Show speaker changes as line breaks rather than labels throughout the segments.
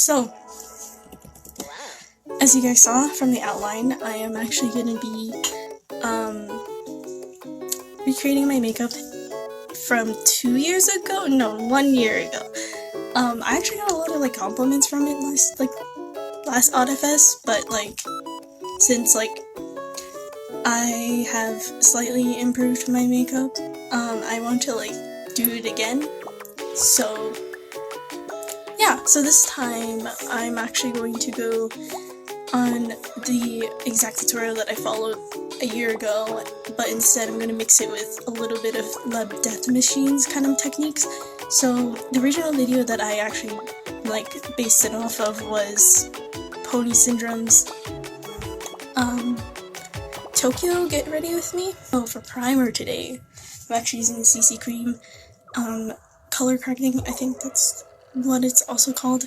So, as you guys saw from the outline, I am actually going to be recreating my makeup from 2 years ago? No, 1 year ago. I actually got a lot of like compliments from it last Autofest, but like since like I have slightly improved my makeup, I want to like do it again. So yeah, so this time I'm actually going to go on the exact tutorial that I followed a year ago, but instead I'm going to mix it with a little bit of lab death machines kind of techniques. So the original video that I actually like based it off of was Pony Syndrome's Tokyo Get Ready With Me. So for primer today, I'm actually using the CC Cream color correcting, I think that's what it's also called,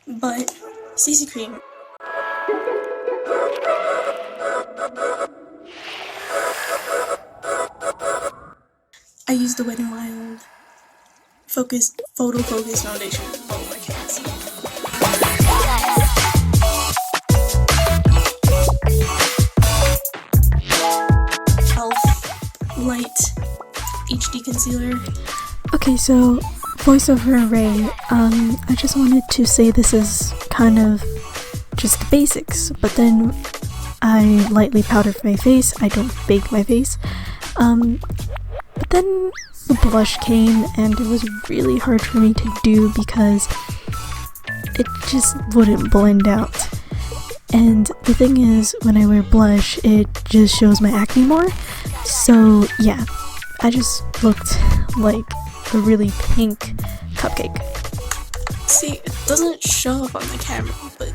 but CC Cream. I used the Wet n Wild Photofocus foundation. Oh, I can't see. Elf Light HD Concealer. Okay, so voiceover array. I just wanted to say this is kind of just the basics, but then I lightly powdered my face. I don't bake my face. But then the blush came and it was really hard for me to do because it just wouldn't blend out. And the thing is, when I wear blush, it just shows my acne more. So yeah, I just looked like a really pink cupcake. See, it doesn't show up on the camera, but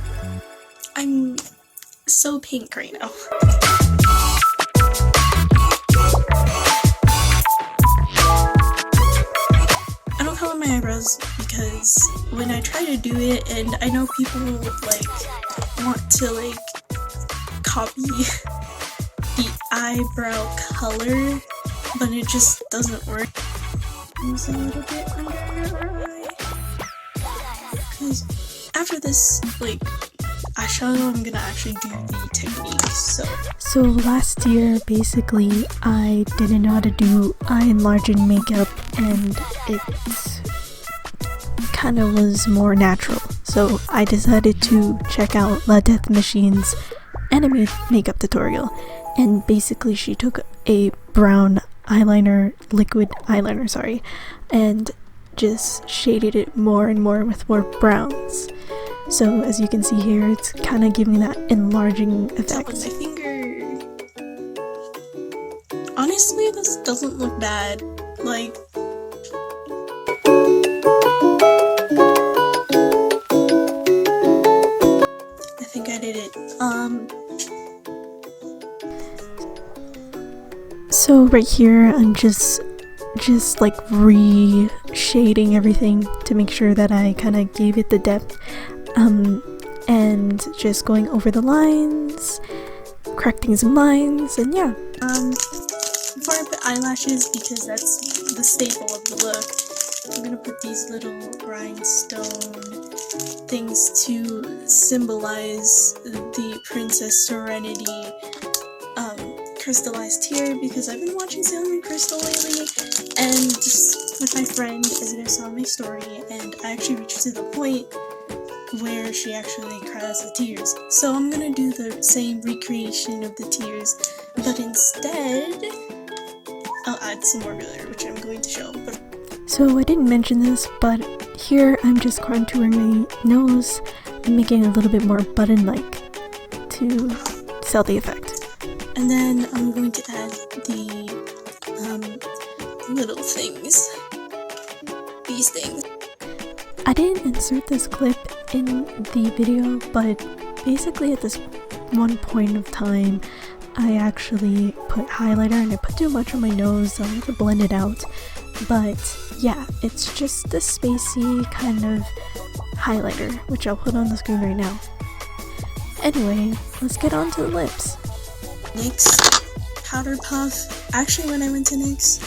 I'm so pink right now. I don't color my eyebrows because when I try to do it, and I know people like want to like copy the eyebrow color, but it just doesn't work. Use a little bit under your eye, because after this like eyeshadow I'm gonna actually do the techniques. So last year basically I didn't know how to do eye enlarging makeup, and it kind of was more natural, so I decided to check out La Death Machine's anime makeup tutorial. And basically she took a brown eyeliner, liquid eyeliner, sorry, and just shaded it more and more with more browns. So as you can see here, it's kind of giving that enlarging effect. With my finger. Honestly, this doesn't look bad. Like, I think I did it. So right here, I'm just like reshading everything to make sure that I kind of gave it the depth, and just going over the lines, correcting some lines, and yeah. Before I put eyelashes, because that's the staple of the look, I'm gonna put these little rhinestone things to symbolize the Princess Serenity crystallized tear, because I've been watching Sailor Crystal lately, and just with my friend, as you guys saw in my story, and I actually reached to the point where she actually cries the tears. So I'm gonna do the same recreation of the tears, but instead I'll add some more glitter, which I'm going to show. So I didn't mention this, but here I'm just contouring my nose and making it a little bit more button-like to sell the effect. And then I'm going to add the little things. These things. I didn't insert this clip in the video, but basically at this one point of time, I actually put highlighter, and I put too much on my nose, so I have to blend it out. But yeah, it's just the spacey kind of highlighter, which I'll put on the screen right now. Anyway, let's get on to the lips. NYX Powder Puff. Actually, when I went to NYX,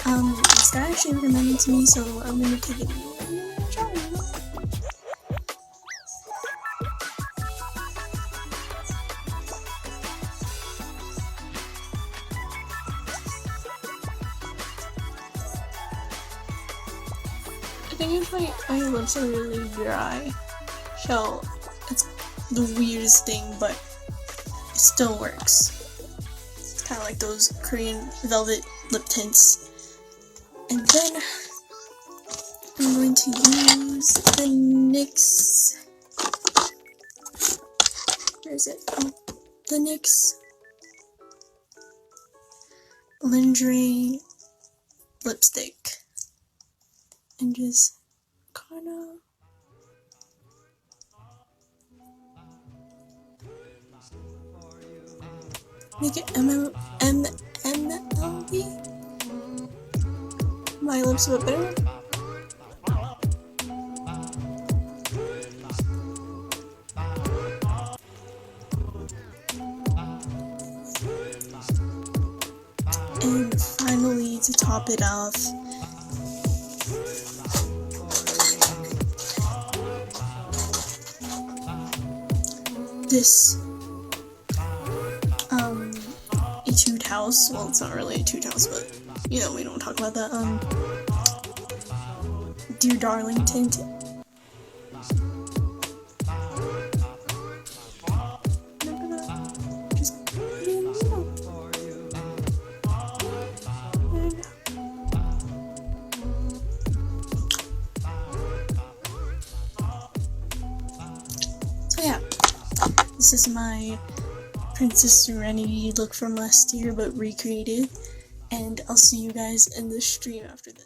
this guy actually recommended to me, so I'm gonna take it and try it. think if my lips are really dry, so it's the weirdest thing, but it still works. It's kind of like those Korean velvet lip tints. And then I'm going to use the NYX. Where is it? Oh, the NYX Lingerie lipstick. And just kind of make it MLB. My lips a bit better. And finally, to top it off, this etude house. Well, it's not really a etude house, but you know, we don't talk about that. Dear Darling tint. So yeah, this is my Princess Serenity look from last year, but recreated, and I'll see you guys in the stream after this.